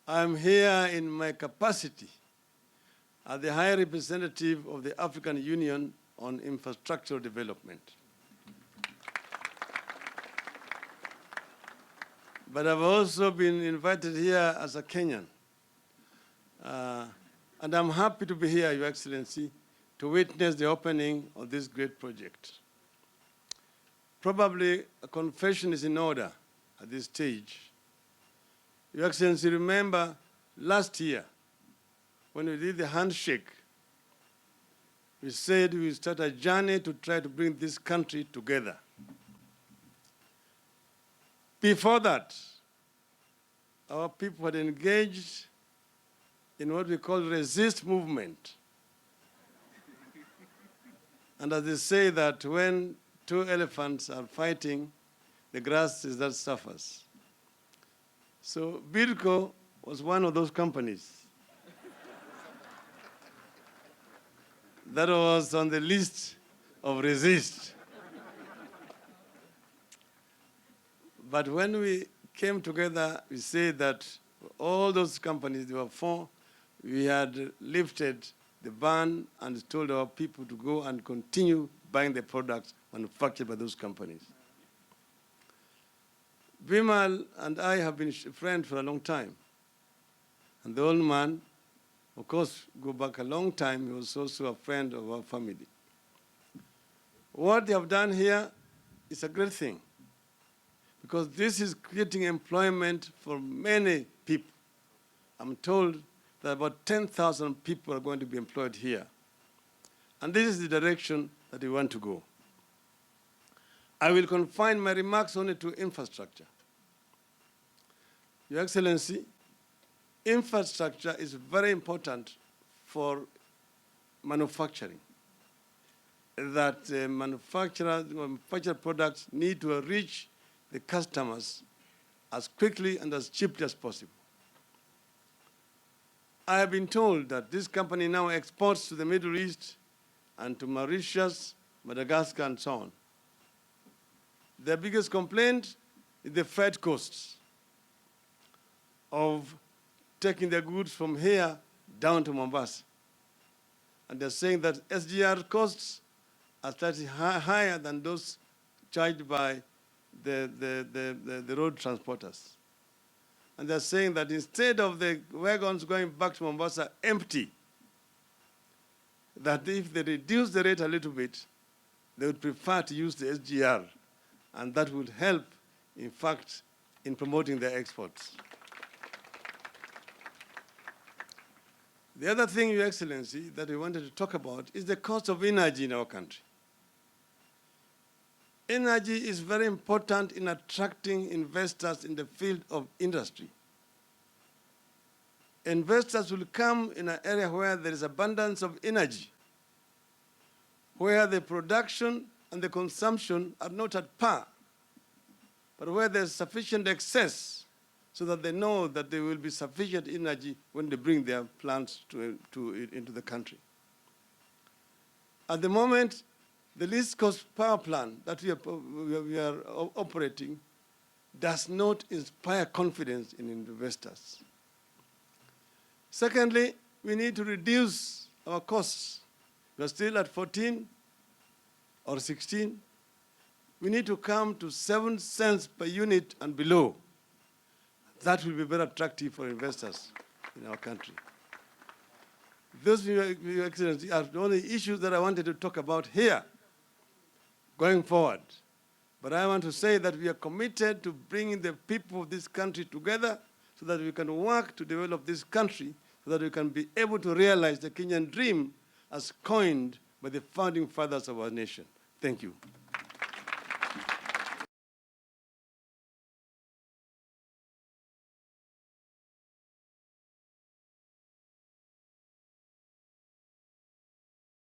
I'm here in my capacity as the High Representative of the African Union on Infrastructural Development. But I've also been invited here as a Kenyan. And I'm happy to be here, Your Excellency, to witness the opening of this great project. Probably a confession is in order at this stage. Your Excellency, remember last year when we did the handshake, we said we would start a journey to try to bring this country together. Before that, our people had engaged in what we call resist movement. And as they say that when two elephants are fighting, the grass is that suffers. So Bidco was one of those companies that was on the list of resist. But when we came together, we said that all those companies, there were 4, we had lifted the ban and told our people to go and continue buying the products manufactured by those companies. Bimal and I have been friends for a long time. And the old man, of course, go back a long time, he was also a friend of our family. What they have done here is a great thing, because this is creating employment for many people. I'm told that about 10,000 people are going to be employed here. And this is the direction that we want to go. I will confine my remarks only to infrastructure. Your Excellency, infrastructure is very important for manufacturing. That manufactured products need to reach the customers as quickly and as cheaply as possible. I have been told that this company now exports to the Middle East and to Mauritius, Madagascar, and so on. Their biggest complaint is the freight costs of taking their goods from here down to Mombasa. And they're saying that SGR costs are slightly higher than those charged by the road transporters. And they're saying that instead of the wagons going back to Mombasa empty, that if they reduce the rate a little bit, they would prefer to use the SGR, and that would help, in fact, in promoting their exports. The other thing, Your Excellency, that we wanted to talk about is the cost of energy in our country. Energy is very important in attracting investors in the field of industry. Investors will come in an area where there is abundance of energy, where the production and the consumption are not at par, but where there's sufficient excess so that they know that there will be sufficient energy when they bring their plants into the country. At the moment, the least cost power plant that we are operating does not inspire confidence in investors. Secondly, we need to reduce our costs. We are still at 14 or 16. We need to come to 7 cents per unit and below. That will be very attractive for investors in our country. Those, Your Excellency, are the only issues that I wanted to talk about here going forward. But I want to say that we are committed to bringing the people of this country together so that we can work to develop this country, so that we can be able to realize the Kenyan dream as coined by the founding fathers of our nation. Thank you.